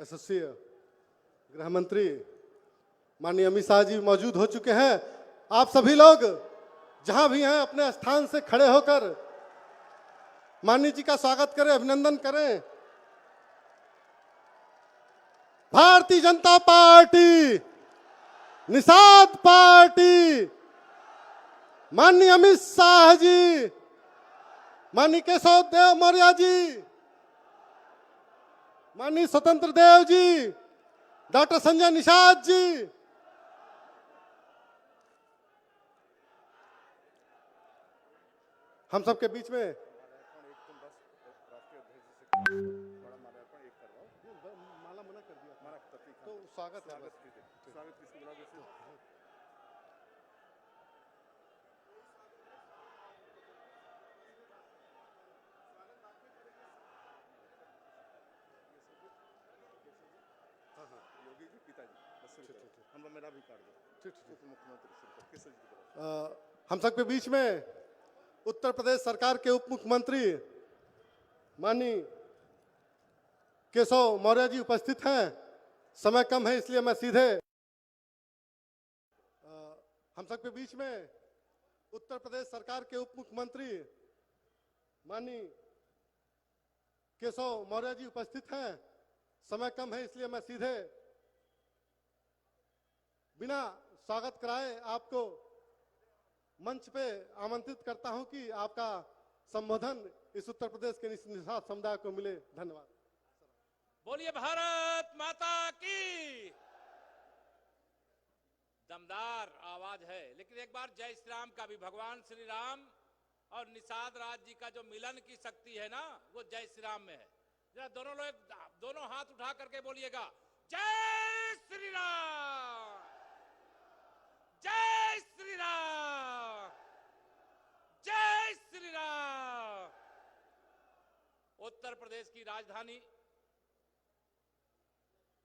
यशस्वी गृह मंत्री माननीय अमित शाह जी मौजूद हो चुके हैं। आप सभी लोग जहां भी हैं अपने स्थान से खड़े होकर माननीय जी का स्वागत करें, अभिनंदन करें। भारतीय जनता पार्टी, निषाद पार्टी, माननीय अमित शाह जी, माननीय केशव देव मौर्य जी, माननीय स्वतंत्र देव जी, डॉक्टर संजय निषाद जी, हम सबके बीच में माला मना कर दिया तो स्वागत योगी जी पिताजी हम मेरा भी कार्ड दो। मुख्यमंत्री हम सबके बीच में उत्तर प्रदेश सरकार के उप मुख्यमंत्री माननीय केशव मौर्य जी उपस्थित हैं। समय कम है इसलिए मैं सीधे हम सबके बीच में उत्तर प्रदेश सरकार के उप मुख्यमंत्री माननीय केशव मौर्य जी उपस्थित हैं। समय कम है इसलिए मैं सीधे बिना स्वागत कराए आपको मंच पे आमंत्रित करता हूं कि आपका संबोधन इस उत्तर प्रदेश के निषाद समुदाय को मिले। धन्यवाद। बोलिए भारत माता की। दमदार आवाज है, लेकिन एक बार जय श्री राम का भी, भगवान श्री राम और निषाद राज जी का जो मिलन की शक्ति है ना, वो जय श्री राम में है। जरा दोनों लोग दोनों हाथ उठा करके बोलिएगा, जय श्री राम, जय श्री राम, जय श्री राम। उत्तर प्रदेश की राजधानी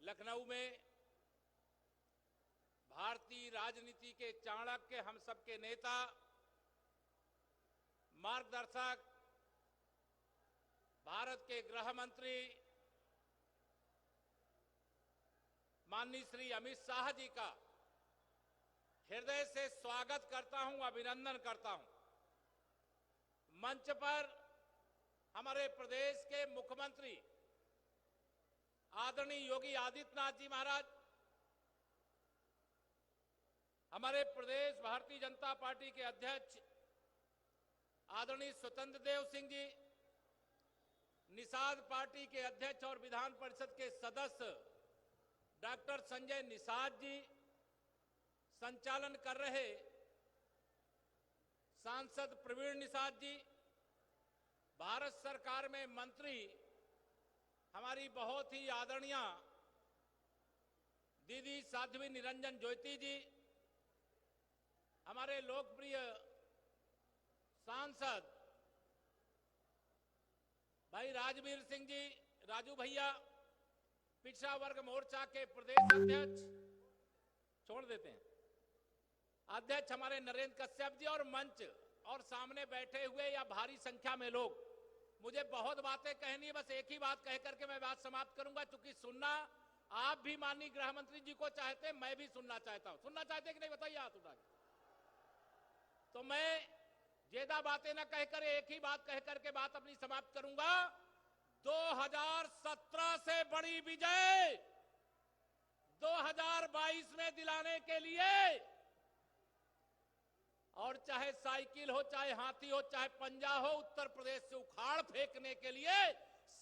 लखनऊ में भारतीय राजनीति के चाणक्य, हम सबके नेता, मार्गदर्शक, भारत के गृह मंत्री माननीय श्री अमित शाह जी का हृदय से स्वागत करता हूं, अभिनंदन करता हूं। मंच पर हमारे प्रदेश के मुख्यमंत्री आदरणीय योगी आदित्यनाथ जी महाराज, हमारे प्रदेश भारतीय जनता पार्टी के अध्यक्ष आदरणीय स्वतंत्र देव सिंह जी, निषाद पार्टी के अध्यक्ष और विधान परिषद के सदस्य डॉक्टर संजय निषाद जी, संचालन कर रहे सांसद प्रवीण निषाद जी, भारत सरकार में मंत्री हमारी बहुत ही आदरणीय दीदी साध्वी निरंजन ज्योति जी, हमारे लोकप्रिय सांसद भाई राजवीर सिंह जी, राजू भैया, पिछड़ा वर्ग मोर्चा के प्रदेश अध्यक्ष, छोड़ देते हैं, अध्यक्ष हमारे नरेंद्र कश्यप जी, और मंच और सामने बैठे हुए या भारी संख्या में लोग। मुझे बहुत बातें कहनी है, बस एक ही बात कह करके मैं बात समाप्त करूंगा, क्योंकि सुनना आप भी माननीय गृह मंत्री जी को चाहते, मैं भी सुनना चाहता हूं। सुनना चाहते कि नहीं, बताइए हाथ उठा के। तो मैं ज्यादा बातें ना कहकर एक ही बात कह करके बात अपनी समाप्त करूंगा। 2017 से बड़ी विजय 2022 में दिलाने के लिए, और चाहे साइकिल हो, चाहे हाथी हो, चाहे पंजा हो, उत्तर प्रदेश से उखाड़ फेंकने के लिए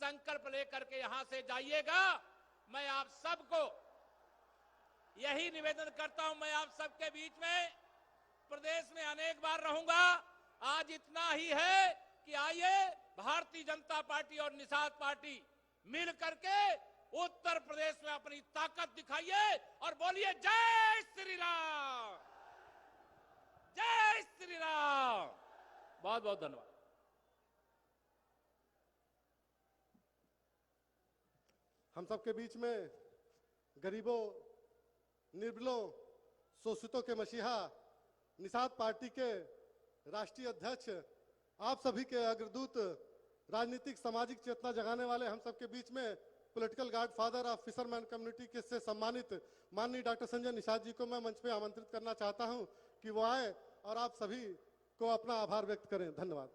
संकल्प लेकर के यहां से जाइएगा। मैं आप सबको यही निवेदन करता हूं। मैं आप सबके बीच में प्रदेश में अनेक बार रहूंगा, आज इतना ही है कि आइए भारतीय जनता पार्टी और निषाद पार्टी मिल करके उत्तर प्रदेश में अपनी ताकत दिखाइए और बोलिए जय श्री राम, जय श्री राम। बहुत बहुत धन्यवाद। हम सबके बीच में गरीबों, निर्बलों, शोषितों के मसीहा निषाद पार्टी के राष्ट्रीय अध्यक्ष, आप सभी के अग्रदूत, राजनीतिक सामाजिक चेतना जगाने वाले हम सबके बीच में political guide father of fisherman community के से सम्मानित माननीय डॉक्टर संजय निषाद जी को मैं मंच पे आमंत्रित करना चाहता हूं कि वो आए और आप सभी को अपना आभार व्यक्त करें। धन्यवाद।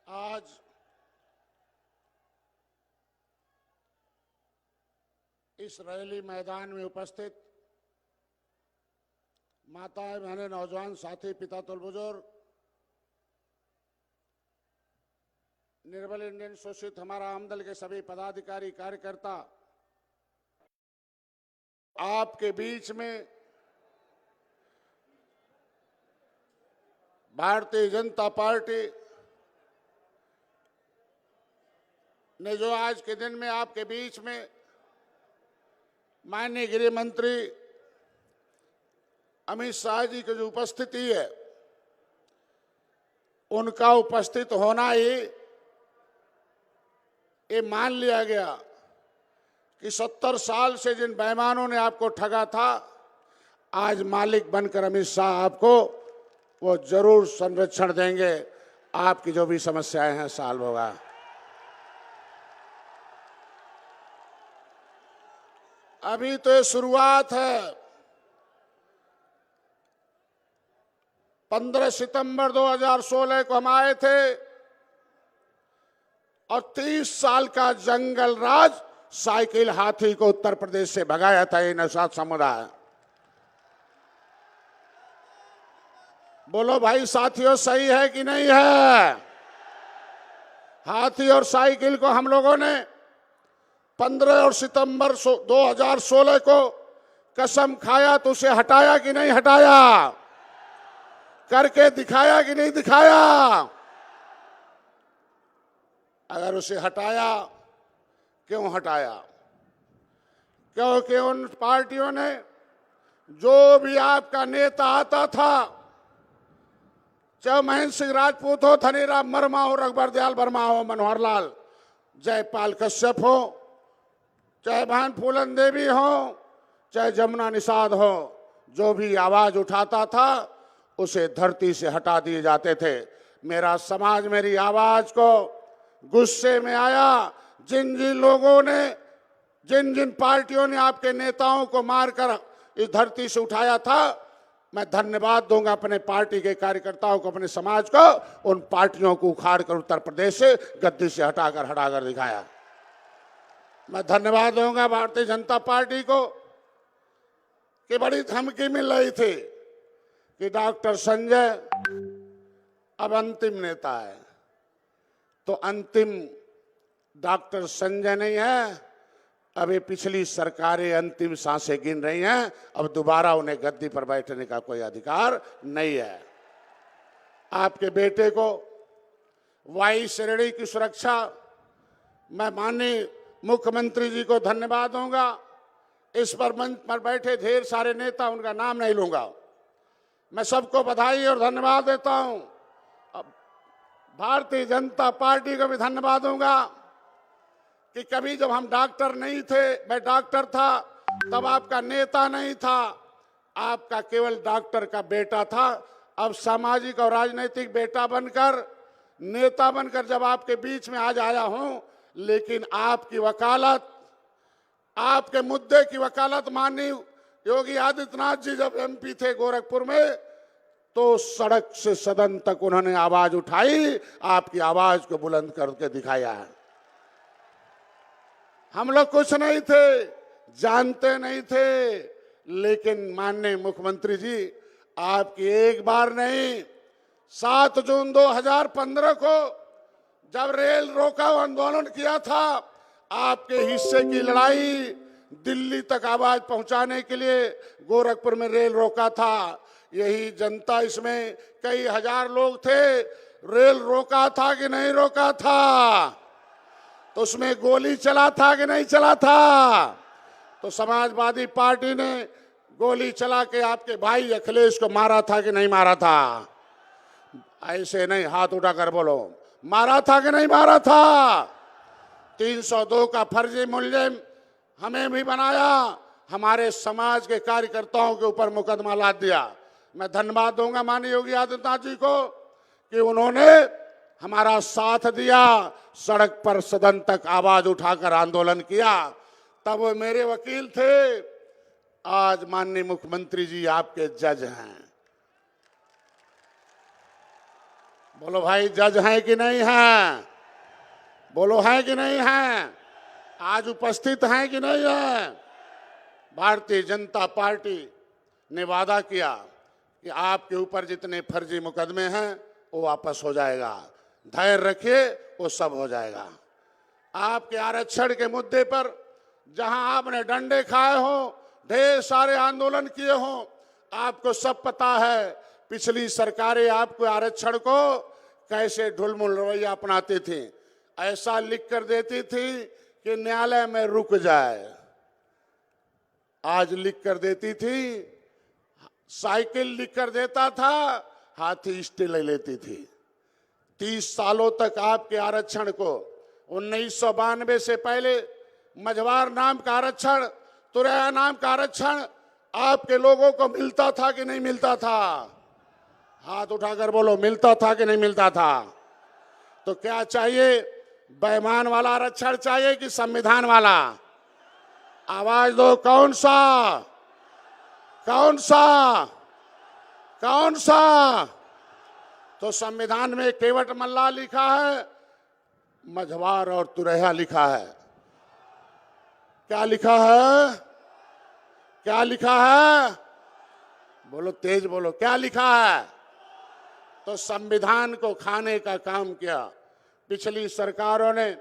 आज इस रैली मैदान में उपस्थित माताएं, बहनें, नौजवान साथी, पिता तुल बुजुर्ग, निर्बल इंडियन शोषित हमारा आमदल के सभी पदाधिकारी, कार्यकर्ता, आपके बीच में भारतीय जनता पार्टी ने जो आज के दिन में आपके बीच में माननीय गृह मंत्री अमित शाह जी की जो उपस्थिति है, उनका उपस्थित होना ही ये मान लिया गया कि 70 साल से जिन बेईमानों ने आपको ठगा था, आज मालिक बनकर अमित शाह आपको वो जरूर संरक्षण देंगे। आपकी जो भी समस्याएं हैं सॉल्व होगा। अभी तो ये शुरुआत है। 15 सितंबर 2016 को हम आए थे और 30 साल का जंगल राज साइकिल हाथी को उत्तर प्रदेश से भगाया था ये निषाद समुदाय। बोलो भाई साथियों, सही है कि नहीं है? हाथी और साइकिल को हम लोगों ने 15 और सितंबर 2016 को कसम खाया तो उसे हटाया कि नहीं हटाया? करके दिखाया कि नहीं दिखाया? अगर उसे हटाया, क्यों हटाया? क्योंकि उन पार्टियों ने जो भी आपका नेता आता था, चाहे महेंद्र सिंह राजपूत हो, धनीराम वर्मा हो, रघुबर दयाल वर्मा हो, मनोहर लाल, जयपाल कश्यप हो, चाहे बहन फूलन देवी हो, चाहे जमुना निषाद हो, जो भी आवाज उठाता था उसे धरती से हटा दिए जाते थे। मेरा समाज मेरी आवाज को गुस्से में आया। जिन जिन लोगों ने, जिन जिन पार्टियों ने आपके नेताओं को मारकर इस धरती से उठाया था, मैं धन्यवाद दूंगा अपने पार्टी के कार्यकर्ताओं को, अपने समाज को। उन पार्टियों को उखाड़ कर उत्तर प्रदेश से गद्दी से हटाकर दिखाया। मैं धन्यवाद दूंगा भारतीय जनता पार्टी को कि बड़ी धमकी मिल रही थी कि डॉक्टर संजय अब अंतिम नेता है। तो अंतिम डॉक्टर संजय नहीं है, अभी पिछली सरकारें अंतिम सांसें गिन रही हैं। अब दोबारा उन्हें गद्दी पर बैठने का कोई अधिकार नहीं है। आपके बेटे को वायु श्रेणी की सुरक्षा, मैं माननीय मुख्यमंत्री जी को धन्यवाद दूंगा। इस पर मंच पर बैठे ढेर सारे नेता, उनका नाम नहीं लूंगा, मैं सबको बधाई और धन्यवाद देता हूं। भारतीय जनता पार्टी को भी धन्यवाद दूंगा कि कभी जब हम डॉक्टर नहीं थे, मैं डॉक्टर था, तब आपका नेता नहीं था, आपका केवल डॉक्टर का बेटा था। अब सामाजिक और राजनीतिक बेटा बनकर, नेता बनकर जब आपके बीच में आज आया हूं, लेकिन आपकी वकालत, आपके मुद्दे की वकालत माननीय योगी आदित्यनाथ जी जब एमपी थे गोरखपुर में, तो सड़क से सदन तक उन्होंने आवाज उठाई, आपकी आवाज को बुलंद करके दिखाया है। हम लोग कुछ नहीं थे, जानते नहीं थे, लेकिन माननीय मुख्यमंत्री जी आपकी एक बार नहीं 7 जून 2015 को जब रेल रोको आंदोलन किया था, आपके हिस्से की लड़ाई दिल्ली तक आवाज पहुंचाने के लिए गोरखपुर में रेल रोका था। यही जनता, इसमें कई हजार लोग थे। रेल रोका था कि नहीं रोका था? तो उसमें गोली चला था कि नहीं चला था? तो समाजवादी पार्टी ने गोली चला के आपके भाई अखिलेश को मारा था कि नहीं मारा था? ऐसे नहीं, हाथ उठाकर बोलो, मारा था कि नहीं मारा था? 302 का फर्जी मुलजिम हमें भी बनाया, हमारे समाज के कार्यकर्ताओं के ऊपर मुकदमा लाद दिया। मैं धन्यवाद दूंगा माननीय योगी आदित्यनाथ जी को कि उन्होंने हमारा साथ दिया, सड़क पर सदन तक आवाज उठाकर आंदोलन किया। तब वो मेरे वकील थे। आज माननीय मुख्यमंत्री जी आपके जज हैं। बोलो भाई, जज हैं कि नहीं हैं? बोलो हैं कि नहीं हैं? आज उपस्थित हैं कि नहीं है? भारतीय जनता पार्टी ने वादा किया कि आपके ऊपर जितने फर्जी मुकदमे हैं वो वापस हो जाएगा। धैर्य रखिए, वो सब हो जाएगा। आपके आरक्षण के मुद्दे पर जहां आपने डंडे खाए हो, ढेर सारे आंदोलन किए हो, आपको सब पता है। पिछली सरकारें आपको आरक्षण को कैसे ढुलमुल रवैया अपनाती थी। ऐसा लिख कर देती थी कि न्यायालय में रुक जाए। आज लिख कर देती थी, साइकिल लिख कर देता था, हाथी स्टे ले लेती थी। 30 सालों तक आपके आरक्षण को 1992 से पहले मझवार नाम का आरक्षण, तुरैया नाम का आरक्षण आपके लोगों को मिलता था कि नहीं मिलता था? हाथ उठाकर बोलो, मिलता था कि नहीं मिलता था? तो क्या चाहिए? बेईमान वाला आरक्षण चाहिए कि संविधान वाला? आवाज दो, कौन सा? कौन सा? कौन सा? तो संविधान में केवट मल्ला लिखा है, मझवार और तुरैया लिखा है। क्या लिखा है? क्या लिखा है? बोलो, तेज बोलो, क्या लिखा है? तो संविधान को खाने का काम किया पिछली सरकारों ने।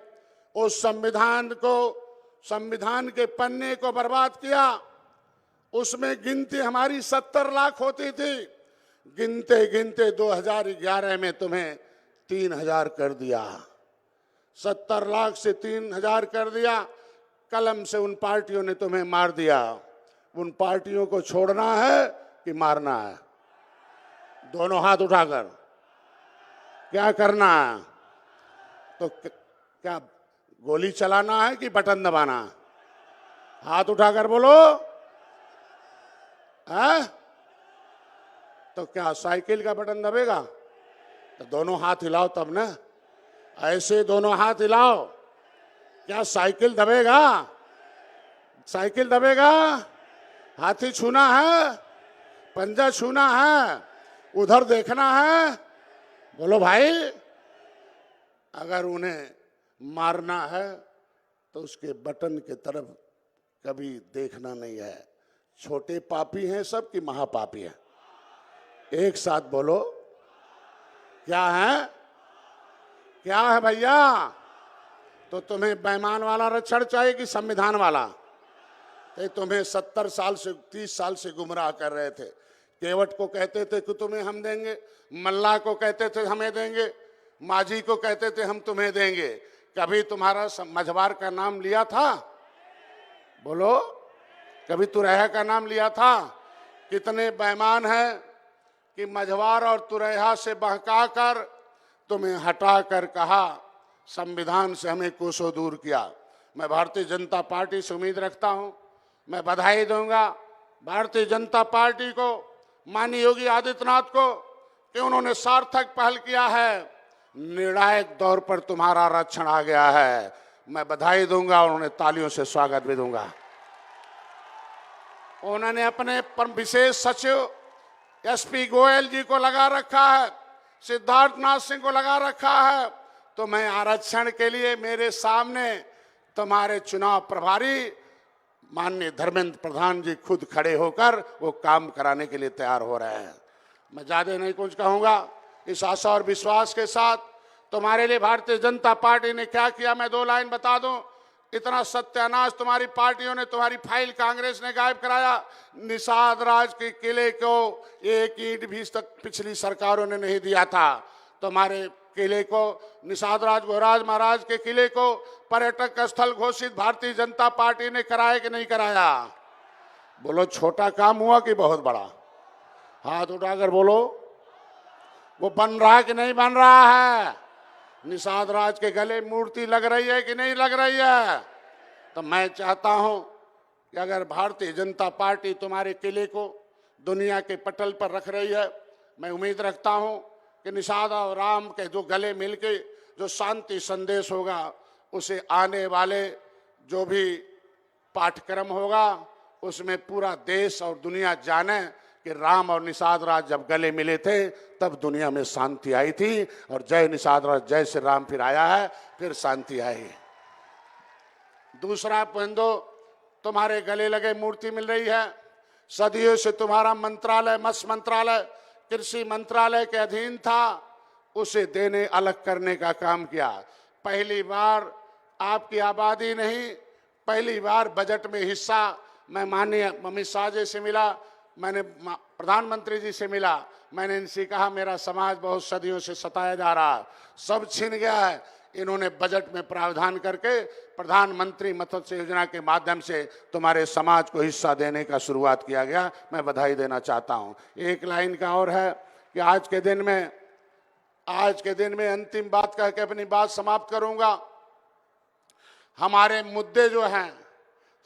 उस संविधान के पन्ने को बर्बाद किया। उसमें गिनती हमारी 70 लाख होती थी, गिनते गिनते 2011 में तुम्हें 3000 कर दिया। 70 लाख से 3000 कर दिया। कलम से उन पार्टियों ने तुम्हें मार दिया। उन पार्टियों को छोड़ना है कि मारना है? दोनों हाथ उठाकर क्या करना है? तो क्या गोली चलाना है कि बटन दबाना? हाथ उठाकर बोलो। है? तो क्या साइकिल का बटन दबेगा? तो दोनों हाथ हिलाओ तब ना। ऐसे दोनों हाथ हिलाओ। क्या साइकिल दबेगा? साइकिल दबेगा? हाथी छूना है? पंजा छूना है? उधर देखना है? बोलो भाई, अगर उन्हें मारना है तो उसके बटन के तरफ कभी देखना नहीं है। छोटे पापी हैं सब कि महापापी हैं? एक साथ बोलो, क्या है? क्या है भैया? तो तुम्हें बेईमान वाला आरक्षण चाहिए कि संविधान वाला? तो तुम्हें 70 साल से 30 साल से गुमराह कर रहे थे। केवट को कहते थे कि तुम्हें हम देंगे, मल्ला को कहते थे हमें देंगे, माझी को कहते थे हम तुम्हें देंगे। कभी तुम्हारा मझवार का नाम लिया था? बोलो, कभी तुरैया का नाम लिया था? कितने बेईमान हैं कि मझवार और तुरैया से बहकाकर तुम्हें हटाकर कहा संविधान से हमें कोसों दूर किया। मैं भारतीय जनता पार्टी से उम्मीद रखता हूं, मैं बधाई दूंगा भारतीय जनता पार्टी को, माननीय योगी आदित्यनाथ को कि उन्होंने सार्थक पहल किया है। निर्णायक दौर पर तुम्हारा आरक्षण आ गया है। मैं बधाई दूंगा और उन्हें तालियों से स्वागत भी दूंगा। उन्होंने अपने विशेष सचिव एसपी गोयल जी को लगा रखा है, सिद्धार्थ नाथ सिंह को लगा रखा है। तो मैं आरक्षण के लिए मेरे सामने तुम्हारे चुनाव प्रभारी माननीय धर्मेंद्र प्रधान जी खुद खड़े होकर वो काम कराने के लिए तैयार हो रहे हैं। मैं ज्यादा नहीं कुछ कहूंगा। इस आशा और विश्वास के साथ तुम्हारे लिए भारतीय जनता पार्टी ने क्या किया, मैं 2 लाइन बता दूं। इतना सत्यानाश तुम्हारी पार्टियों ने, तुम्हारी फाइल कांग्रेस ने गायब कराया। निषाद राज के किले को एक ईंट भी तक पिछली सरकारों ने नहीं दिया था। तुम्हारे किले को, निषाद राज भोराज महाराज के किले को पर्यटक स्थल घोषित भारतीय जनता पार्टी ने कराया कि नहीं कराया? बोलो, छोटा काम हुआ कि बहुत बड़ा? हाथ उठाकर बोलो। वो बन रहा है कि नहीं बन रहा है? निषाद राज के गले मूर्ति लग रही है कि नहीं लग रही है? तो मैं चाहता हूं कि अगर भारतीय जनता पार्टी तुम्हारे किले को दुनिया के पटल पर रख रही है, मैं उम्मीद रखता हूं कि निषाद और राम के जो गले मिलके जो शांति संदेश होगा, उसे आने वाले जो भी पाठ्यक्रम होगा उसमें पूरा देश और दुनिया जाने कि राम और निषाद राज जब गले मिले थे तब दुनिया में शांति आई थी, और जय निषाद राज जय श्री राम फिर आया है, फिर शांति आई। दूसरा बिंदु, तुम्हारे गले लगे मूर्ति मिल रही है। सदियों से तुम्हारा मंत्रालय, मत्स्य मंत्रालय कृषि मंत्रालय के अधीन था, उसे देने अलग करने का काम किया। पहली बार आपकी आबादी नहीं, पहली बार बजट में हिस्सा। मैं माननीय अमित शाह जी से मिला, मैंने प्रधानमंत्री जी से मिला, मैंने इनसे कहा मेरा समाज बहुत सदियों से सताया जा रहा है, सब छिन गया है। इन्होंने बजट में प्रावधान करके प्रधानमंत्री मत्स्य योजना के माध्यम से तुम्हारे समाज को हिस्सा देने का शुरुआत किया गया। मैं बधाई देना चाहता हूं। एक लाइन का और है कि आज के दिन में अंतिम बात कह के अपनी बात समाप्त करूंगा। हमारे मुद्दे जो हैं,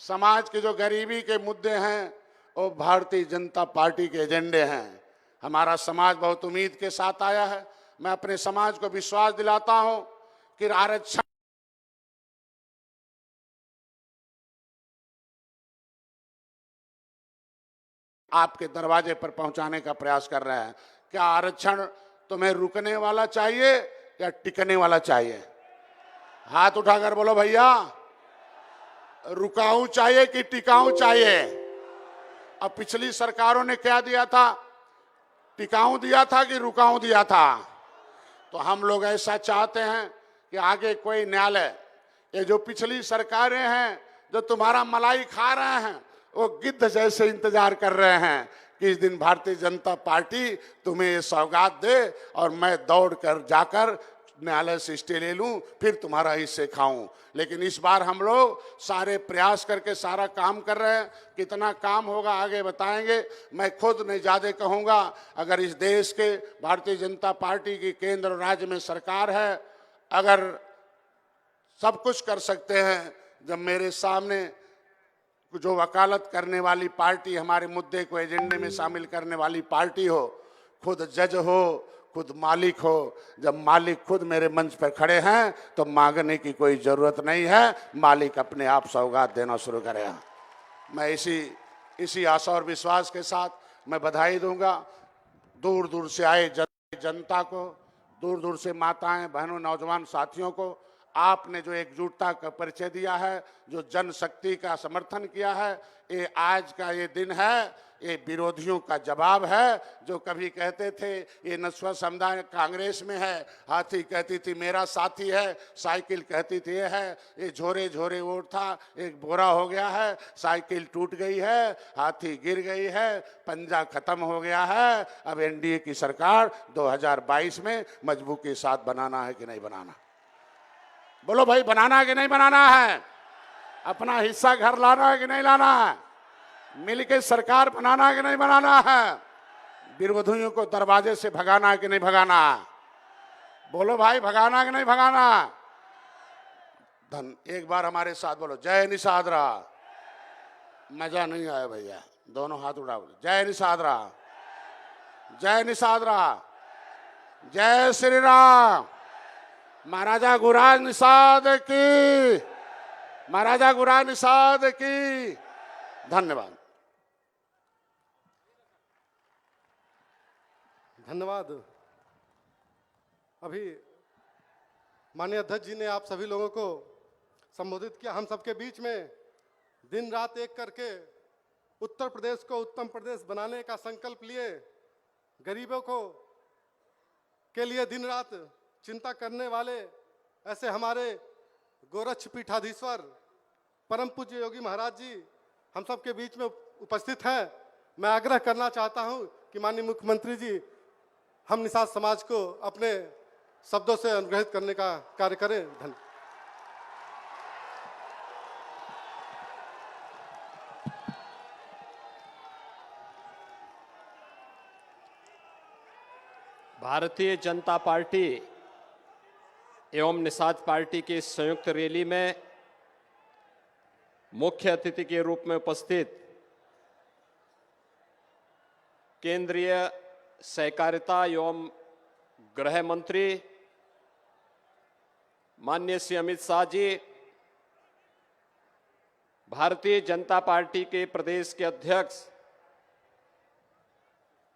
समाज के जो गरीबी के मुद्दे हैं, वो भारतीय जनता पार्टी के एजेंडे हैं। हमारा समाज बहुत उम्मीद के साथ आया है। मैं अपने समाज को विश्वास दिलाता हूं कि आरक्षण आपके दरवाजे पर पहुंचाने का प्रयास कर रहे हैं। क्या आरक्षण तुम्हें रुकने वाला चाहिए या टिकने वाला चाहिए? हाथ उठाकर बोलो भैया, रुकाऊ चाहिए कि टिकाऊ चाहिए? अब पिछली सरकारों ने क्या दिया था? टिकाऊ दिया था कि रुकाऊ दिया था? तो हम लोग ऐसा चाहते हैं कि आगे कोई न्यायालय, ये जो पिछली सरकारें हैं जो तुम्हारा मलाई खा रहे हैं, वो गिद्ध जैसे इंतजार कर रहे हैं कि इस दिन भारतीय जनता पार्टी तुम्हें ये सौगात दे और मैं दौड़ कर जाकर न्यायालय से स्टे ले लूं, फिर तुम्हारा हिस्से खाऊं। लेकिन इस बार हम लोग सारे प्रयास करके सारा काम कर रहे हैं। कितना काम होगा आगे बताएंगे। मैं खुद नहीं ज्यादा कहूंगा। अगर इस देश के भारतीय जनता पार्टी की केंद्र और राज्य में सरकार है, अगर सब कुछ कर सकते हैं, जब मेरे सामने जो वकालत करने वाली पार्टी, हमारे मुद्दे को एजेंडे में शामिल करने वाली पार्टी हो, खुद जज हो, खुद मालिक हो, जब मालिक खुद मेरे मंच पर खड़े हैं तो मांगने की कोई जरूरत नहीं है, मालिक अपने आप सौगात देना शुरू करेगा। मैं इसी आशा और विश्वास के साथ मैं बधाई दूंगा दूर दूर से आए जनता को, दूर दूर से माताएं, बहनों, नौजवान साथियों को। आपने जो एकजुटता का परिचय दिया है, जो जनशक्ति का समर्थन किया है, ये आज का ये दिन है, ये विरोधियों का जवाब है जो कभी कहते थे ये नस्वा समुदाय कांग्रेस में है। हाथी कहती थी मेरा साथी है, साइकिल कहती थी ये है, ये झोरे झोरे वोट था, एक बोरा हो गया है, साइकिल टूट गई है, हाथी गिर गई है, पंजा खत्म हो गया है। अब एनडीए की सरकार 2022 में मजबूती के साथ बनाना है कि नहीं बनाना? बोलो भाई, बनाना है कि नहीं बनाना है? अपना हिस्सा घर लाना है कि नहीं लाना है? मिलके सरकार बनाना है कि नहीं बनाना है? विरोधियों को दरवाजे से भगाना है कि नहीं भगाना है? बोलो भाई, भगाना है कि नहीं भगाना है? धन एक बार हमारे साथ बोलो, जय निषाद राज। मजा नहीं आया भैया, दोनों हाथ उठा बोलो, जय निषाद राज, जय निषाद राज, जय श्री राम। महाराजा गुराज निषाद की, महाराजा गुराज निषाद की। धन्यवाद। धन्यवाद। अभी माननीय अध्यक्ष जी ने आप सभी लोगों को संबोधित किया। हम सबके बीच में दिन रात एक करके उत्तर प्रदेश को उत्तम प्रदेश बनाने का संकल्प लिए, गरीबों को के लिए दिन रात चिंता करने वाले ऐसे हमारे गोरक्ष पीठाधीश्वर परम पूज्य योगी महाराज जी हम सब के बीच में उपस्थित हैं। मैं आग्रह करना चाहता हूं कि माननीय मुख्यमंत्री जी हम निषाद समाज को अपने शब्दों से अनुग्रहित करने का कार्य करें। धन्यवाद। भारतीय जनता पार्टी एवं निषाद पार्टी की संयुक्त रैली में मुख्य अतिथि के रूप में उपस्थित केंद्रीय सहकारिता एवं गृह मंत्री माननीय श्री अमित शाह जी, भारतीय जनता पार्टी के प्रदेश के अध्यक्ष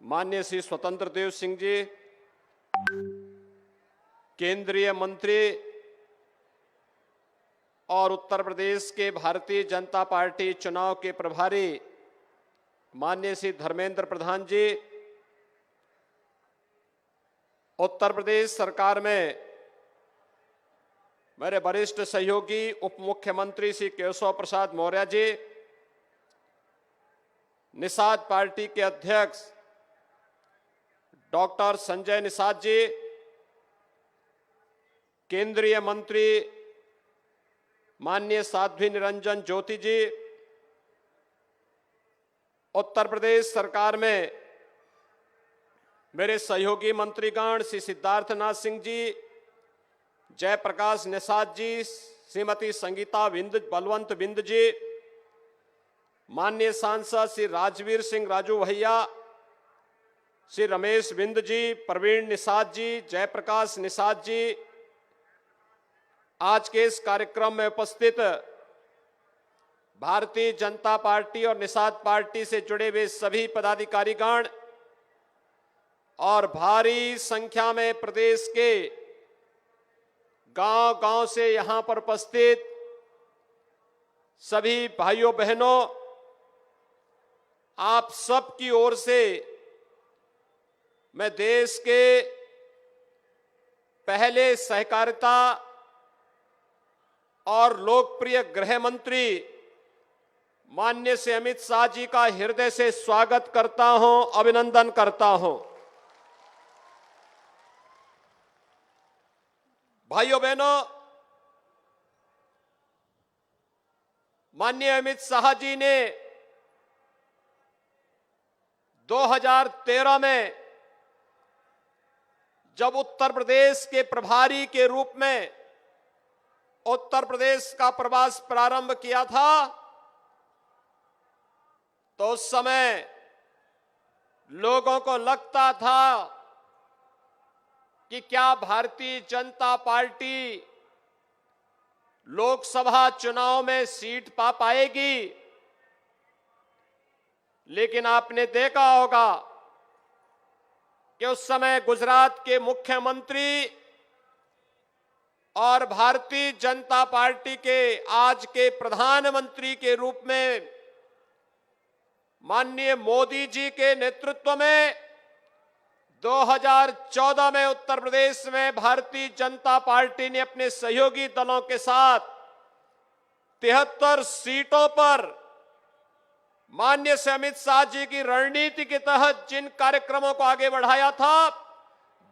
माननीय श्री स्वतंत्र देव सिंह जी, केंद्रीय मंत्री और उत्तर प्रदेश के भारतीय जनता पार्टी चुनाव के प्रभारी माननीय श्री धर्मेंद्र प्रधान जी, उत्तर प्रदेश सरकार में मेरे वरिष्ठ सहयोगी उप मुख्यमंत्री श्री केशव प्रसाद मौर्य जी, निषाद पार्टी के अध्यक्ष डॉक्टर संजय निषाद जी, केंद्रीय मंत्री माननीय साध्वी निरंजन ज्योति जी, उत्तर प्रदेश सरकार में मेरे सहयोगी मंत्रीगण श्री सिद्धार्थनाथ सिंह जी, जयप्रकाश निषाद जी, श्रीमती संगीता बलवंत बिंद जी, माननीय सांसद श्री राजवीर सिंह राजू भैया, श्री रमेश बिंद जी, प्रवीण निषाद जी, जयप्रकाश निषाद जी, आज के इस कार्यक्रम में उपस्थित भारतीय जनता पार्टी और निषाद पार्टी से जुड़े हुए सभी पदाधिकारीगण और भारी संख्या में प्रदेश के गांव-गांव से यहां पर उपस्थित सभी भाइयों बहनों, आप सबकी ओर से मैं देश के पहले सहकारिता और लोकप्रिय गृह मंत्री माननीय श्री अमित शाह जी का हृदय से स्वागत करता हूं, अभिनंदन करता हूं। भाइयों बहनों, माननीय अमित शाह जी ने 2013 में जब उत्तर प्रदेश के प्रभारी के रूप में उत्तर प्रदेश का प्रवास प्रारंभ किया था, तो उस समय लोगों को लगता था कि क्या भारतीय जनता पार्टी लोकसभा चुनाव में सीट पा पाएगी। लेकिन आपने देखा होगा कि उस समय गुजरात के मुख्यमंत्री और भारतीय जनता पार्टी के आज के प्रधानमंत्री के रूप में माननीय मोदी जी के नेतृत्व में 2014 में उत्तर प्रदेश में भारतीय जनता पार्टी ने अपने सहयोगी दलों के साथ 73 सीटों पर माननीय श्री अमित शाह जी की रणनीति के तहत जिन कार्यक्रमों को आगे बढ़ाया था,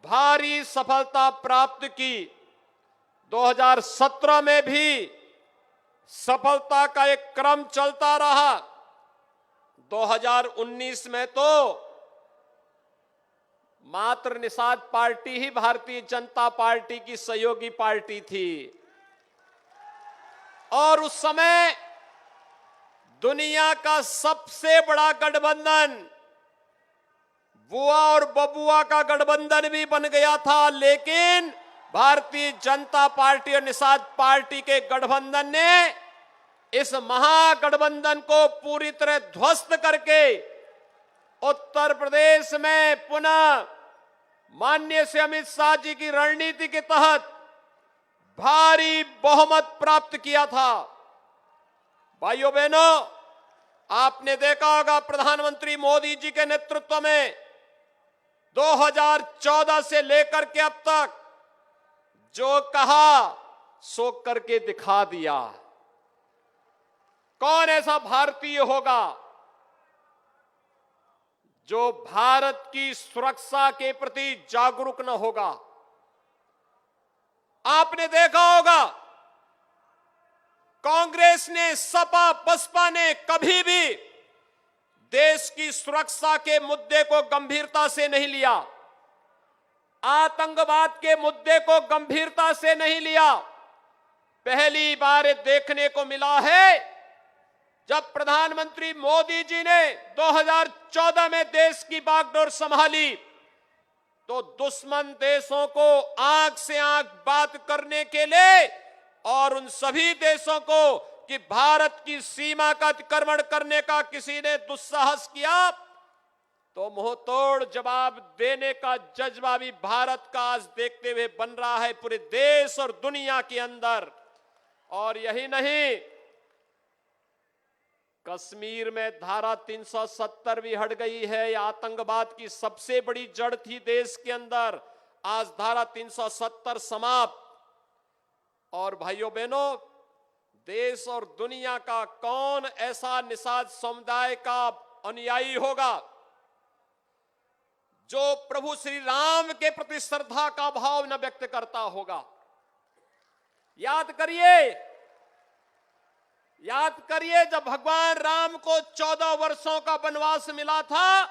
भारी सफलता प्राप्त की। 2017 में भी सफलता का एक क्रम चलता रहा। 2019 में तो मात्र निषाद पार्टी ही भारतीय जनता पार्टी की सहयोगी पार्टी थी और उस समय दुनिया का सबसे बड़ा गठबंधन बुआ और बबुआ का गठबंधन भी बन गया था। लेकिन भारतीय जनता पार्टी और निषाद पार्टी के गठबंधन ने इस महागठबंधन को पूरी तरह ध्वस्त करके उत्तर प्रदेश में पुनः माननीय श्री अमित शाह जी की रणनीति के तहत भारी बहुमत प्राप्त किया था। भाइयों बहनों, आपने देखा होगा प्रधानमंत्री मोदी जी के नेतृत्व में 2014 से लेकर के अब तक जो कहा सो करके दिखा दिया। कौन ऐसा भारतीय होगा जो भारत की सुरक्षा के प्रति जागरूक न होगा? आपने देखा होगा कांग्रेस ने, सपा बसपा ने कभी भी देश की सुरक्षा के मुद्दे को गंभीरता से नहीं लिया, आतंकवाद के मुद्दे को गंभीरता से नहीं लिया। पहली बार ये देखने को मिला है जब प्रधानमंत्री मोदी जी ने 2014 में देश की बागडोर संभाली तो दुश्मन देशों को आंख से आंख बात करने के लिए और उन सभी देशों को कि भारत की सीमा का अतिक्रमण करने का किसी ने दुस्साहस किया तो मुंहतोड़ जवाब देने का जज्बा भी भारत का आज देखते हुए बन रहा है पूरे देश और दुनिया के अंदर। और यही नहीं, कश्मीर में धारा 370 भी हट गई है। आतंकवाद की सबसे बड़ी जड़ थी देश के अंदर, आज धारा 370 समाप्त। और भाइयों बहनों, देश और दुनिया का कौन ऐसा निषाद समुदाय का अनुयायी होगा जो प्रभु श्री राम के प्रति श्रद्धा का भाव न व्यक्त करता होगा? याद करिए जब भगवान राम को 14 वर्षों का वनवास मिला था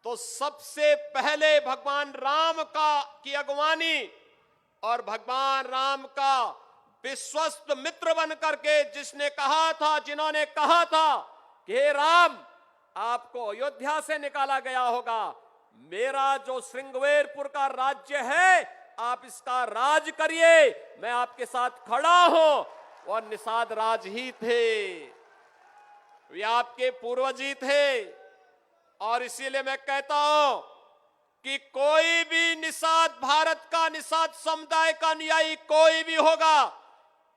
तो सबसे पहले भगवान राम की अगवानी और भगवान राम का विश्वस्त मित्र बन करके जिन्होंने कहा था कि हे राम, आपको अयोध्या से निकाला गया होगा, मेरा जो श्रृंगवेरपुर का राज्य है आप इसका राज करिए, मैं आपके साथ खड़ा हूं। और निषाद राज ही थे, वे आपके पूर्वज ही थे। और इसीलिए मैं कहता हूं कि कोई भी निषाद, भारत का निषाद समुदाय का अनुयायी कोई भी होगा,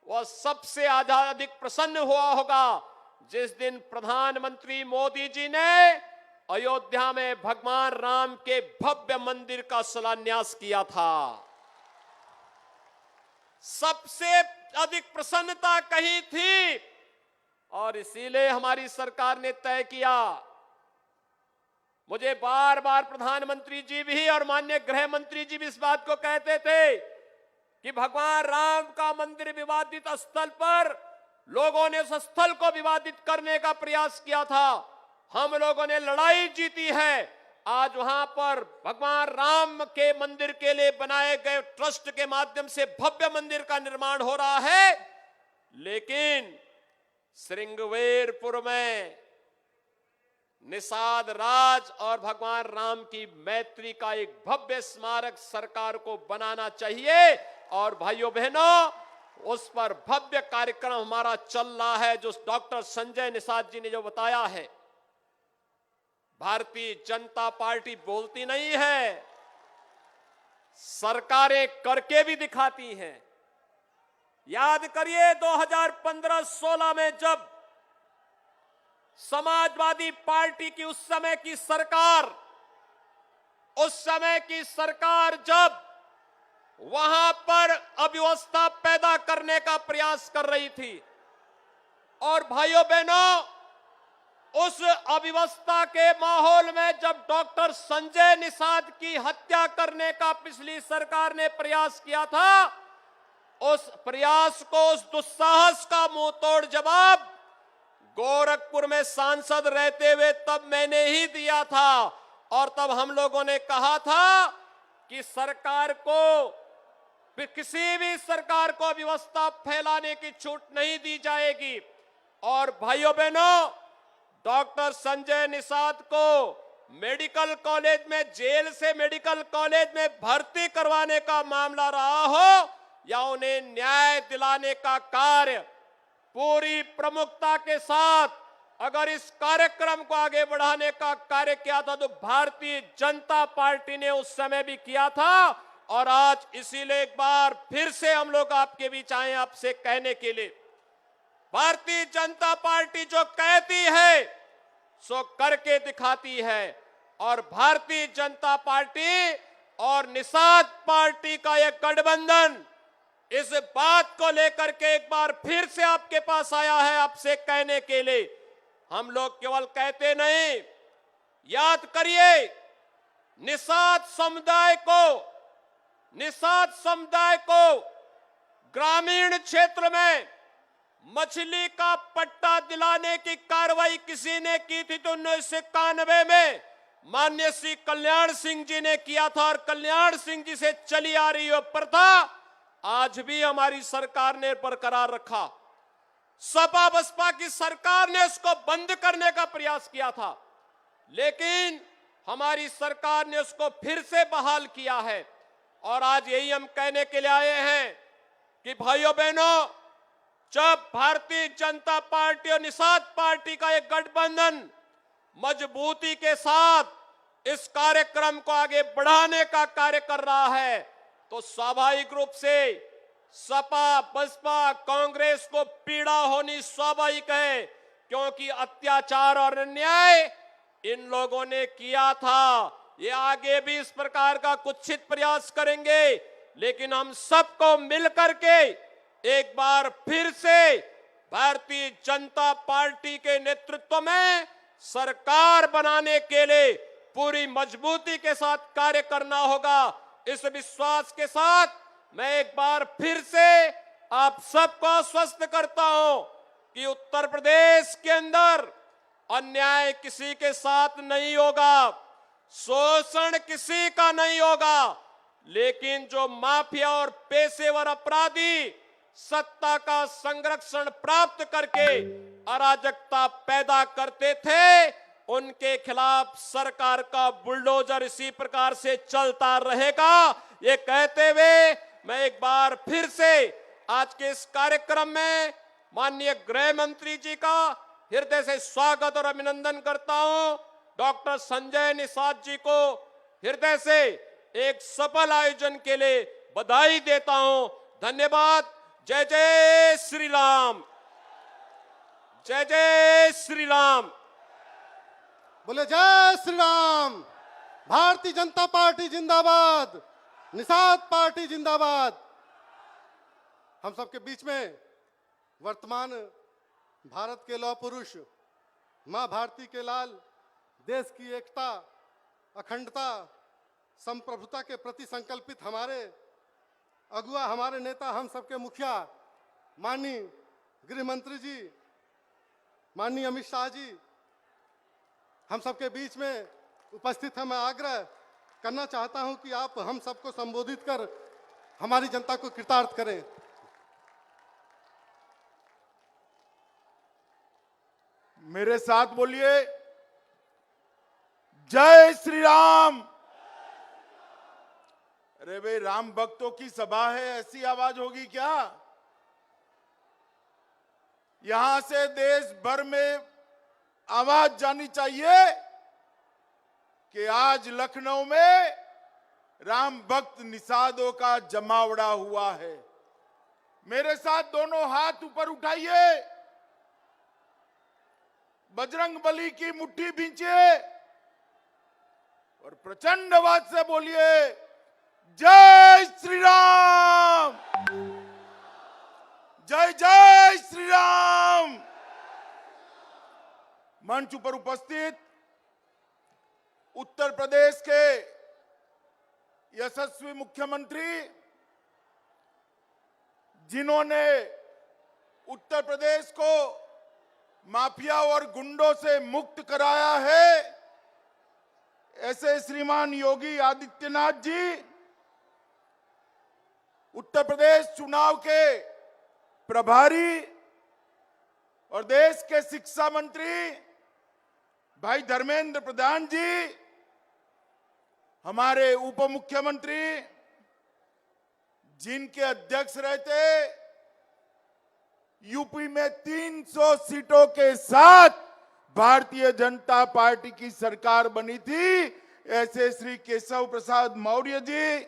वह सबसे अधिक प्रसन्न हुआ होगा जिस दिन प्रधानमंत्री मोदी जी ने अयोध्या में भगवान राम के भव्य मंदिर का शिलान्यास किया था। सबसे अधिक प्रसन्नता कहीं थी और इसीलिए हमारी सरकार ने तय किया। मुझे बार बार प्रधानमंत्री जी भी और माननीय गृह मंत्री जी भी इस बात को कहते थे कि भगवान राम का मंदिर विवादित स्थल पर लोगों ने उस स्थल को विवादित करने का प्रयास किया था, हम लोगों ने लड़ाई जीती है। आज वहां पर भगवान राम के मंदिर के लिए बनाए गए ट्रस्ट के माध्यम से भव्य मंदिर का निर्माण हो रहा है। लेकिन श्रृंगवेरपुर में निषाद राज और भगवान राम की मैत्री का एक भव्य स्मारक सरकार को बनाना चाहिए। और भाइयों बहनों, उस पर भव्य कार्यक्रम हमारा चल रहा है जो डॉक्टर संजय निषाद जी ने जो बताया है। भारतीय जनता पार्टी बोलती नहीं है, सरकारें करके भी दिखाती हैं। याद करिए 2015-16 में जब समाजवादी पार्टी की उस समय की सरकार जब वहां पर अव्यवस्था पैदा करने का प्रयास कर रही थी और भाइयों बहनों, उस अव्यवस्था के माहौल में जब डॉक्टर संजय निषाद की हत्या करने का पिछली सरकार ने प्रयास किया था, उस प्रयास को, उस दुस्साहस का मुंहतोड़ जवाब गोरखपुर में सांसद रहते हुए तब मैंने ही दिया था। और तब हम लोगों ने कहा था कि सरकार को, किसी भी सरकार को अव्यवस्था फैलाने की छूट नहीं दी जाएगी। और भाइयों बहनों, डॉक्टर संजय निषाद को मेडिकल कॉलेज में, जेल से मेडिकल कॉलेज में भर्ती करवाने का मामला रहा हो या उन्हें न्याय दिलाने का कार्य पूरी प्रमुखता के साथ अगर इस कार्यक्रम को आगे बढ़ाने का कार्य किया था तो भारतीय जनता पार्टी ने उस समय भी किया था। और आज इसीलिए एक बार फिर से हम लोग आपके बीच आए आपसे कहने के लिए, भारतीय जनता पार्टी जो कहती है सो करके दिखाती है। और भारतीय जनता पार्टी और निषाद पार्टी का यह गठबंधन इस बात को लेकर के एक बार फिर से आपके पास आया है, आपसे कहने के लिए। हम लोग केवल कहते नहीं, याद करिए निषाद समुदाय को ग्रामीण क्षेत्र में मछली का पट्टा दिलाने की कार्रवाई किसी ने की थी तो 1991 में माननीय श्री कल्याण सिंह जी ने किया था, और कल्याण सिंह जी से चली आ रही यह प्रथा आज भी हमारी सरकार ने बरकरार रखा। सपा बसपा की सरकार ने उसको बंद करने का प्रयास किया था, लेकिन हमारी सरकार ने उसको फिर से बहाल किया है। और आज यही हम कहने के लिए आए हैं कि भाइयों बहनों, जब भारतीय जनता पार्टी और निषाद पार्टी का एक गठबंधन मजबूती के साथ इस कार्यक्रम को आगे बढ़ाने का कार्य कर रहा है, तो स्वाभाविक रूप से सपा बसपा कांग्रेस को पीड़ा होनी स्वाभाविक है, क्योंकि अत्याचार और अन्याय इन लोगों ने किया था। ये आगे भी इस प्रकार का कुत्सित प्रयास करेंगे, लेकिन हम सबको मिलकर के एक बार फिर से भारतीय जनता पार्टी के नेतृत्व में सरकार बनाने के लिए पूरी मजबूती के साथ कार्य करना होगा। इस विश्वास के साथ मैं एक बार फिर से आप सबको आश्वस्त करता हूं कि उत्तर प्रदेश के अंदर अन्याय किसी के साथ नहीं होगा, शोषण किसी का नहीं होगा, लेकिन जो माफिया और पेशेवर अपराधी सत्ता का संरक्षण प्राप्त करके अराजकता पैदा करते थे, उनके खिलाफ सरकार का बुलडोजर इसी प्रकार से चलता रहेगा। ये कहते हुए मैं एक बार फिर से आज के इस कार्यक्रम में माननीय गृह मंत्री जी का हृदय से स्वागत और अभिनंदन करता हूं। डॉक्टर संजय निषाद जी को हृदय से एक सफल आयोजन के लिए बधाई देता हूं। धन्यवाद। जय जय श्री राम, जय जय श्री राम। बोले जय श्री राम। भारतीय जनता पार्टी जिंदाबाद, निषाद पार्टी जिंदाबाद। हम सबके बीच में वर्तमान भारत के लौह पुरुष मां भारती के लाल देश की एकता, अखंडता, संप्रभुता के प्रति संकल्पित हमारे अगुआ, हमारे नेता, हम सबके मुखिया माननीय गृह मंत्री जी, माननीय अमित शाह जी हम सबके बीच में उपस्थित हैं। मैं आग्रह करना चाहता हूं कि आप हम सबको संबोधित कर हमारी जनता को कृतार्थ करें। मेरे साथ बोलिए, जय श्री राम। अरे भाई, राम भक्तों की सभा है, ऐसी आवाज होगी क्या? यहां से देश भर में आवाज जानी चाहिए कि आज लखनऊ में राम भक्त निषादों का जमावड़ा हुआ है। मेरे साथ दोनों हाथ ऊपर उठाइए, बजरंग बली की मुट्ठी भींचिए और प्रचंड आवाज से बोलिए, जय श्री राम, जय जय श्री राम। मंच पर उपस्थित उत्तर प्रदेश के यशस्वी मुख्यमंत्री, जिन्होंने उत्तर प्रदेश को माफिया और गुंडों से मुक्त कराया है, ऐसे श्रीमान योगी आदित्यनाथ जी, उत्तर प्रदेश चुनाव के प्रभारी और देश के शिक्षा मंत्री भाई धर्मेंद्र प्रधान जी, हमारे उप मुख्यमंत्री जिनके अध्यक्ष रहते, यूपी में 300 सीटों के साथ भारतीय जनता पार्टी की सरकार बनी थी, ऐसे श्री केशव प्रसाद मौर्य जी,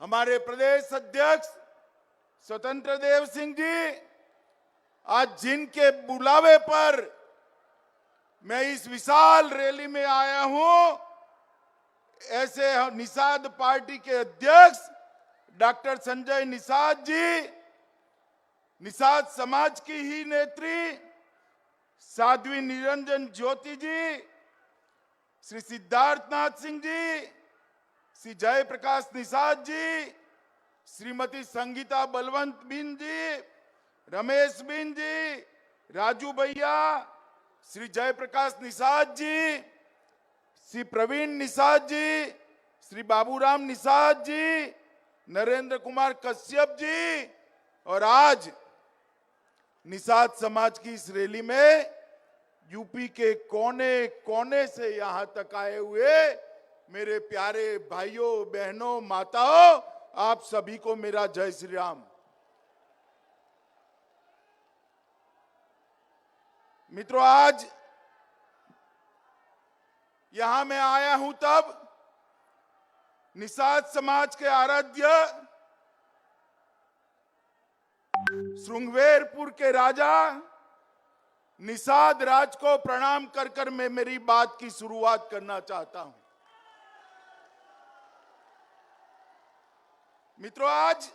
हमारे प्रदेश अध्यक्ष स्वतंत्र देव सिंह जी, आज जिनके बुलावे पर मैं इस विशाल रैली में आया हूं, ऐसे निषाद पार्टी के अध्यक्ष डॉक्टर संजय निषाद जी, निषाद समाज की ही नेत्री साध्वी निरंजन ज्योति जी, श्री सिद्धार्थनाथ सिंह जी, श्री जयप्रकाश निषाद जी, श्रीमती संगीता बलवंत बिन जी, रमेश बिन जी, राजू भैया, श्री जयप्रकाश निषाद जी, श्री प्रवीण निषाद जी, श्री बाबूराम निषाद जी, नरेंद्र कुमार कश्यप जी, और आज निषाद समाज की इस रैली में यूपी के कोने कोने से यहां तक आए हुए मेरे प्यारे भाइयों बहनों माताओं, आप सभी को मेरा जय श्री राम। मित्रों, आज यहां मैं आया हूं तब निषाद समाज के आराध्य श्रृंगवेरपुर के राजा निषाद राज को प्रणाम कर कर मैं मेरी बात की शुरुआत करना चाहता हूं। मित्रों, आज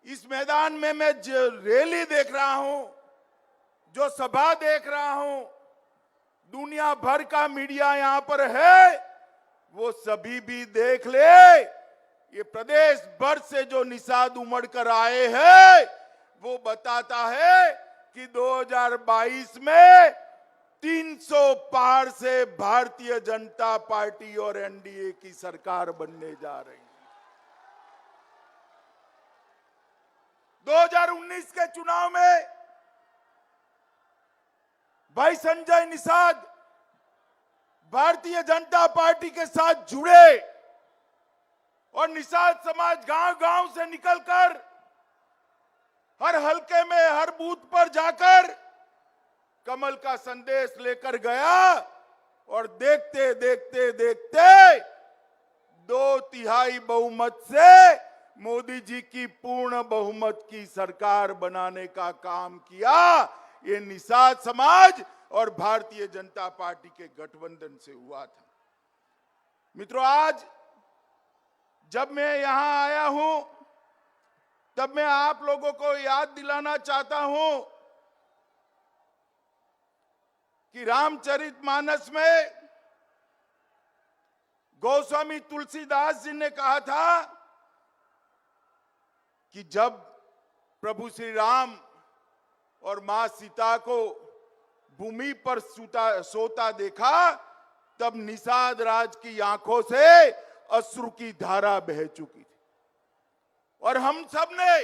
इस मैदान में मैं जो रैली देख रहा हूं, जो सभा देख रहा हूं, दुनिया भर का मीडिया यहां पर है, वो सभी भी देख ले। ये प्रदेश भर से जो निषाद उमड़ कर आए हैं, वो बताता है कि 2022 में 300 पार से भारतीय जनता पार्टी और एनडीए की सरकार बनने जा रही है। 2019 के चुनाव में भाई संजय निषाद भारतीय जनता पार्टी के साथ जुड़े और निषाद समाज गांव गांव से निकलकर हर हलके में, हर बूथ पर जाकर कमल का संदेश लेकर गया और देखते देखते देखते 2/3 बहुमत से मोदी जी की पूर्ण बहुमत की सरकार बनाने का काम किया। ये निषाद समाज और भारतीय जनता पार्टी के गठबंधन से हुआ था। मित्रों, आज जब मैं यहां आया हूं, तब मैं आप लोगों को याद दिलाना चाहता हूं कि रामचरितमानस में गोस्वामी तुलसीदास जी ने कहा था कि जब प्रभु श्री राम और मां सीता को भूमि पर सोता देखा, तब निषाद राज की आंखों से अश्रु की धारा बह चुकी थी। और हम सब ने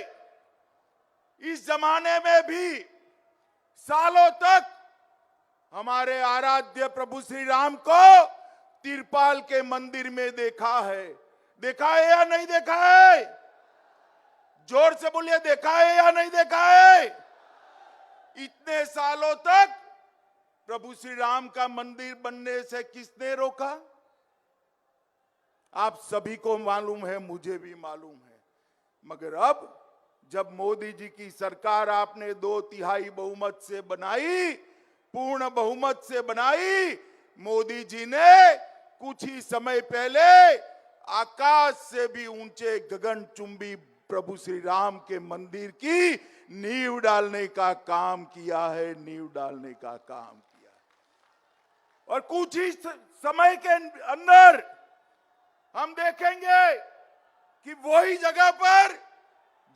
इस जमाने में भी सालों तक हमारे आराध्य प्रभु श्री राम को तिरपाल के मंदिर में देखा है। देखा है या नहीं देखा है? जोर से बोलिए, देखा है या नहीं देखा है? इतने सालों तक प्रभु श्री राम का मंदिर बनने से किसने रोका? आप सभी को मालूम है, मुझे भी मालूम है। मगर अब जब मोदी जी की सरकार आपने 2/3 बहुमत से बनाई, पूर्ण बहुमत से बनाई, मोदी जी ने कुछ ही समय पहले आकाश से भी ऊंचे गगनचुंबी प्रभु श्री राम के मंदिर की नींव डालने का काम किया है, नींव डालने का काम किया है। और कुछ ही समय के अंदर हम देखेंगे कि वही जगह पर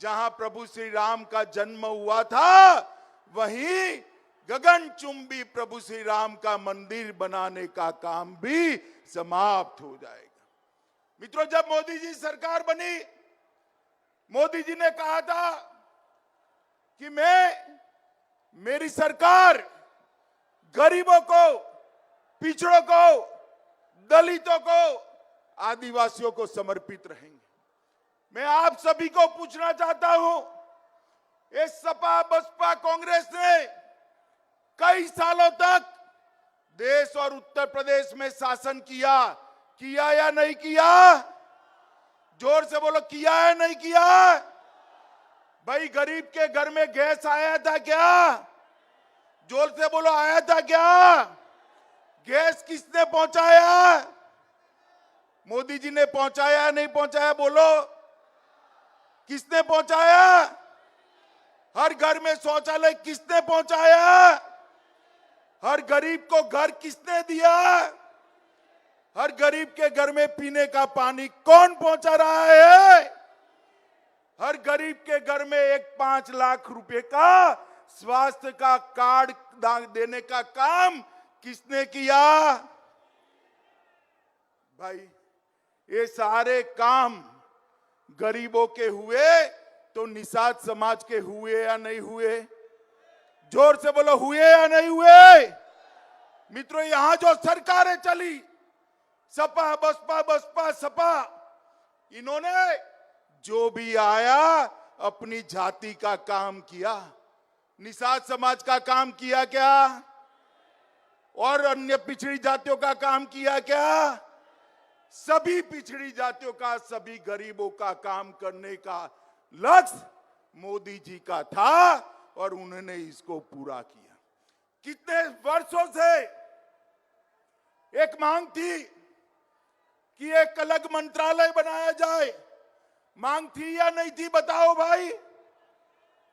जहां प्रभु श्री राम का जन्म हुआ था, वहीं गगनचुंबी प्रभु श्री राम का मंदिर बनाने का काम भी समाप्त हो जाएगा। मित्रों, जब मोदी जी सरकार बनी, मोदी जी ने कहा था कि मेरी सरकार गरीबों को, पिछड़ों को, दलितों को, आदिवासियों को समर्पित रहेंगे। मैं आप सभी को पूछना चाहता हूं, ये सपा बसपा कांग्रेस ने कई सालों तक देश और उत्तर प्रदेश में शासन किया या नहीं किया? जोर से बोलो, किया या नहीं किया? भाई, गरीब के घर में गैस आया था क्या? जोर से बोलो, आया था क्या? गैस किसने पहुंचाया? मोदी जी ने पहुंचाया, नहीं पहुंचाया? बोलो, किसने पहुंचाया? हर घर में शौचालय किसने पहुंचाया? हर गरीब को घर किसने दिया? हर गरीब के घर में पीने का पानी कौन पहुंचा रहा है? हर गरीब के घर में एक 5 लाख रुपए का स्वास्थ्य का कार्ड देने का काम किसने किया? भाई, ये सारे काम गरीबों के हुए तो निषाद समाज के हुए या नहीं हुए? जोर से बोलो, हुए या नहीं हुए? मित्रों, यहां जो सरकारें चली, सपा बसपा बसपा सपा, इन्होंने जो भी आया अपनी जाति का काम किया। निषाद समाज का काम किया क्या? और अन्य पिछड़ी जातियों का काम किया क्या? सभी पिछड़ी जातियों का, सभी गरीबों का काम करने का लक्ष्य मोदी जी का था और उन्होंने इसको पूरा किया। कितने वर्षों से एक मांग थी कि एक अलग मंत्रालय बनाया जाए। मांग थी या नहीं थी? बताओ भाई,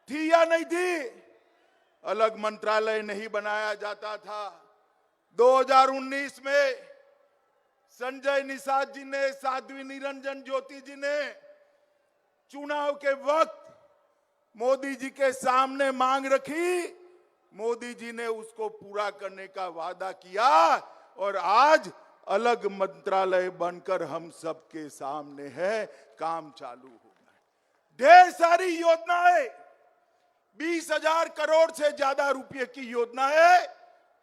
थी या नहीं थी? अलग मंत्रालय नहीं बनाया जाता था। 2019 में संजय निषाद जी ने, साध्वी निरंजन ज्योति जी ने चुनाव के वक्त मोदी जी के सामने मांग रखी। मोदी जी ने उसको पूरा करने का वादा किया और आज अलग मंत्रालय बनकर हम सबके सामने है, काम चालू हो गया। ढेर सारी योजनाएं, 20,000 करोड़ से ज्यादा रुपए की योजनाएं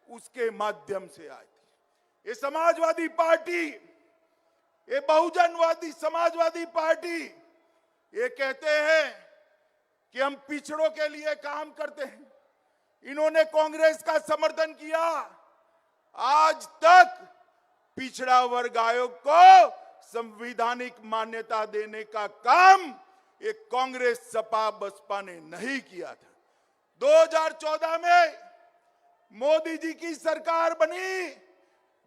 उसके माध्यम से आई थी। ये समाजवादी पार्टी, ये बहुजनवादी समाजवादी पार्टी, ये कहते हैं कि हम पिछड़ों के लिए काम करते हैं। इन्होंने कांग्रेस का समर्थन किया। आज तक पिछड़ा वर्ग आयोग को संवैधानिक मान्यता देने का काम ये कांग्रेस सपा बसपा ने नहीं किया था। 2014 में मोदी जी की सरकार बनी।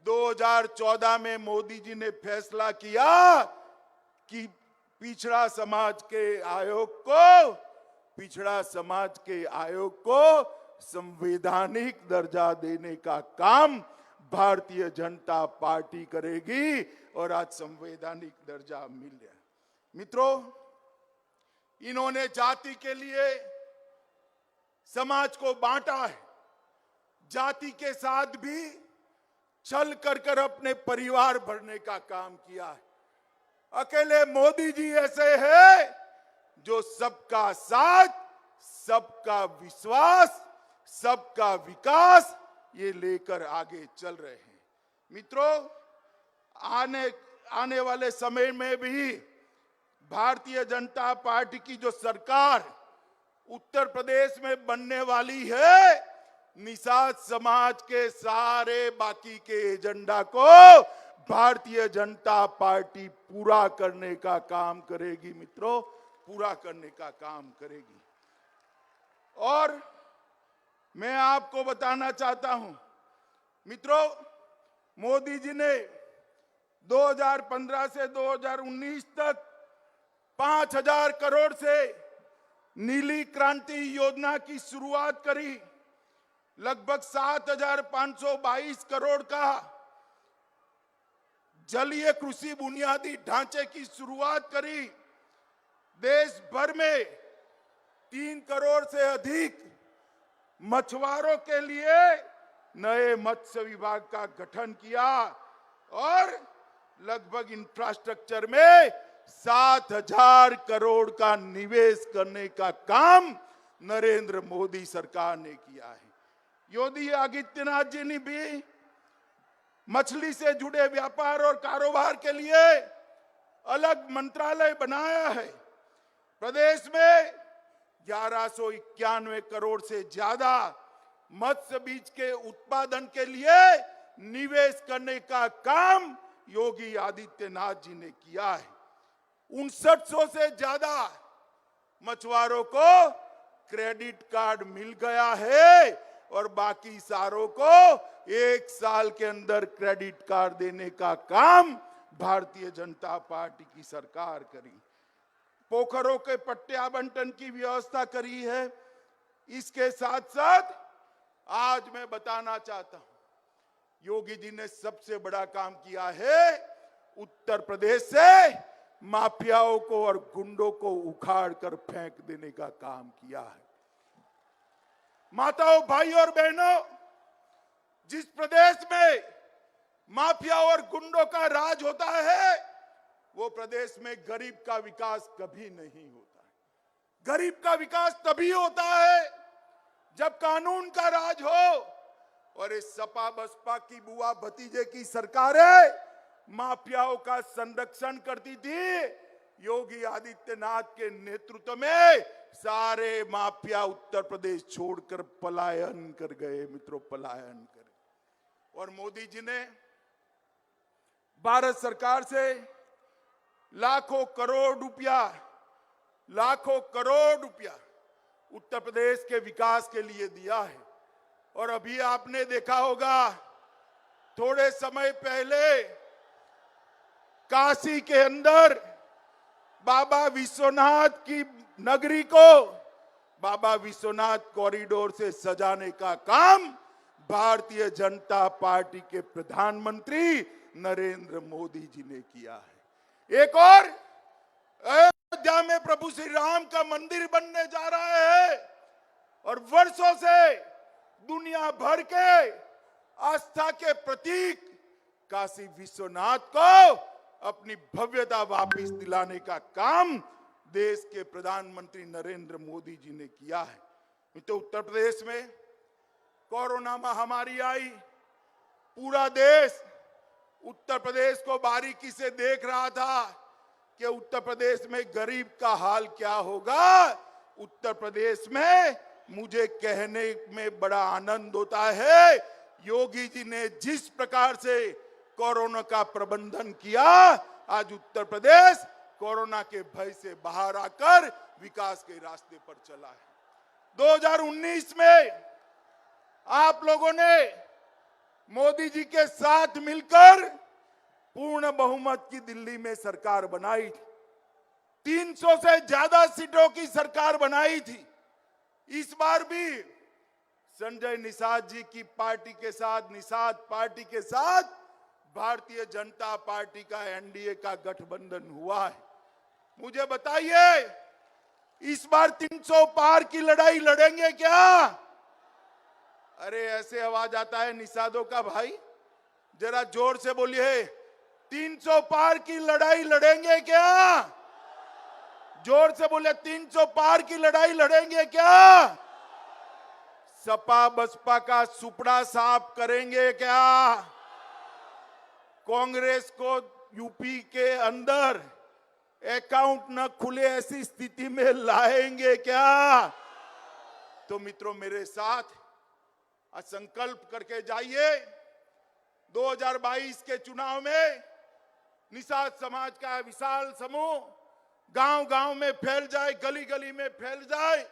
2014 में मोदी जी ने फैसला किया कि पिछड़ा समाज के आयोग को संवैधानिक दर्जा देने का काम भारतीय जनता पार्टी करेगी और आज संवैधानिक दर्जा मिल गया। मित्रों, इन्होंने जाति के लिए समाज को बांटा है। जाति के साथ भी छल कर अपने परिवार भरने का काम किया है। अकेले मोदी जी ऐसे हैं जो सबका साथ, सबका विश्वास, सबका विकास ये लेकर आगे चल रहे हैं। मित्रों, आने वाले समय में भी भारतीय जनता पार्टी की जो सरकार उत्तर प्रदेश में बनने वाली है, निषाद समाज के सारे बाकी के एजेंडा को भारतीय जनता पार्टी पूरा करने का काम करेगी। मित्रों, पूरा करने का काम करेगी। और मैं आपको बताना चाहता हूं मित्रों, मोदी जी ने 2015 से 2019 तक 5,000 करोड़ से नीली क्रांति योजना की शुरुआत करी। लगभग 7,522 करोड़ का जलीय कृषि बुनियादी ढांचे की शुरुआत करी। देश भर में 3 करोड़ से अधिक मछुआरों के लिए नए मत्स्य विभाग का गठन किया और लगभग इंफ्रास्ट्रक्चर में 7,000 करोड़ का निवेश करने का काम नरेंद्र मोदी सरकार ने किया है। योगी आदित्यनाथ जी ने भी मछली से जुड़े व्यापार और कारोबार के लिए अलग मंत्रालय बनाया है। प्रदेश में 1191 करोड़ से ज्यादा मत्स्य बीज के उत्पादन के लिए निवेश करने का काम योगी आदित्यनाथ जी ने किया है। 5900 से ज्यादा मछुआरों को क्रेडिट कार्ड मिल गया है और बाकी सारों को 1 साल के अंदर क्रेडिट कार्ड देने का काम भारतीय जनता पार्टी की सरकार करी। पोखरों के पट्टे आवंटन की व्यवस्था करी है। इसके साथ साथ आज मैं बताना चाहता हूं, योगी जी ने सबसे बड़ा काम किया है, उत्तर प्रदेश से माफियाओं को और गुंडों को उखाड़ कर फेंक देने का काम किया है। माताओं, भाई और बहनों, जिस प्रदेश में माफिया और गुंडों का राज होता है, वो प्रदेश में गरीब का विकास कभी नहीं होता है। गरीब का विकास तभी होता है जब कानून का राज हो। और इस सपा बसपा की बुआ भतीजे की सरकारें माफियाओं का संरक्षण करती थी। योगी आदित्यनाथ के नेतृत्व में सारे माफिया उत्तर प्रदेश छोड़कर पलायन कर गए मित्रों, पलायन कर गए। और मोदी जी ने भारत सरकार से लाखों करोड़ रुपया उत्तर प्रदेश के विकास के लिए दिया है। और अभी आपने देखा होगा, थोड़े समय पहले काशी के अंदर बाबा विश्वनाथ की नगरी को बाबा विश्वनाथ कॉरिडोर से सजाने का काम भारतीय जनता पार्टी के प्रधानमंत्री नरेंद्र मोदी जी ने किया है। एक और अयोध्या में प्रभु श्री राम का मंदिर बनने जा रहा है और वर्षों से दुनिया भर के आस्था के प्रतीक काशी विश्वनाथ को अपनी भव्यता वापस दिलाने का काम देश के प्रधानमंत्री नरेंद्र मोदी जी ने किया है। तो उत्तर प्रदेश में कोरोना महामारी आई, पूरा देश उत्तर प्रदेश को बारीकी से देख रहा था कि उत्तर प्रदेश में गरीब का हाल क्या होगा। उत्तर प्रदेश में मुझे कहने में बड़ा आनंद होता है, योगी जी ने जिस प्रकार से कोरोना का प्रबंधन किया, आज उत्तर प्रदेश कोरोना के भय से बाहर आकर विकास के रास्ते पर चला है। 2019 में आप लोगों ने मोदी जी के साथ मिलकर पूर्ण बहुमत की दिल्ली में सरकार बनाई थी। 300 से ज्यादा सीटों की सरकार बनाई थी। इस बार भी संजय निषाद जी की पार्टी के साथ, निषाद पार्टी के साथ भारतीय जनता पार्टी का एनडीए का गठबंधन हुआ है। मुझे बताइए, इस बार 300 पार की लड़ाई लड़ेंगे क्या? अरे ऐसे आवाज आता है निषादों का, भाई जरा जोर से बोलिए, 300 पार की लड़ाई लड़ेंगे क्या? जोर से बोले, 300 पार की लड़ाई लड़ेंगे क्या? सपा बसपा का सुपड़ा साफ करेंगे क्या? कांग्रेस को यूपी के अंदर अकाउंट न खुले ऐसी स्थिति में लाएंगे क्या? तो मित्रों, मेरे साथ संकल्प करके जाइए, 2022 के चुनाव में निषाद समाज का विशाल समूह गांव गांव में फैल जाए, गली गली में फैल जाए,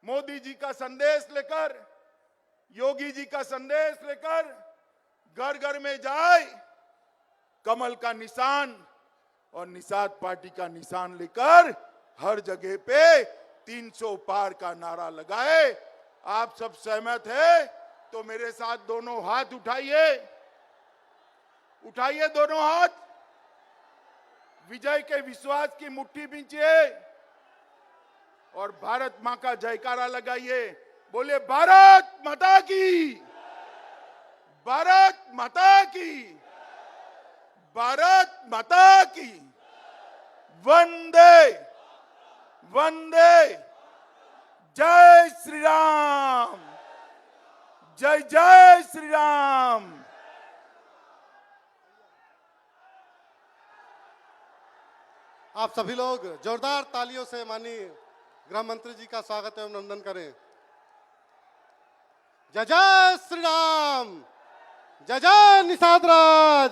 मोदी जी का संदेश लेकर, योगी जी का संदेश लेकर घर घर में जाए, कमल का निशान और निषाद पार्टी का निशान लेकर हर जगह पे 300 पार का नारा लगाए। आप सब सहमत हैं तो मेरे साथ दोनों हाथ उठाइए, उठाइए दोनों हाथ, विजय के विश्वास की मुट्ठी बींचिए और भारत मां का जयकारा लगाइए। बोले भारत माता की, भारत माता की, भारत माता की, वंदे वंदे, जय श्री राम, जय जय श्री राम। आप सभी लोग जोरदार तालियों से माननीय गृह मंत्री जी का स्वागत एवं अभिनंदन करें। जय जय श्री राम, जय जय निषाद राज।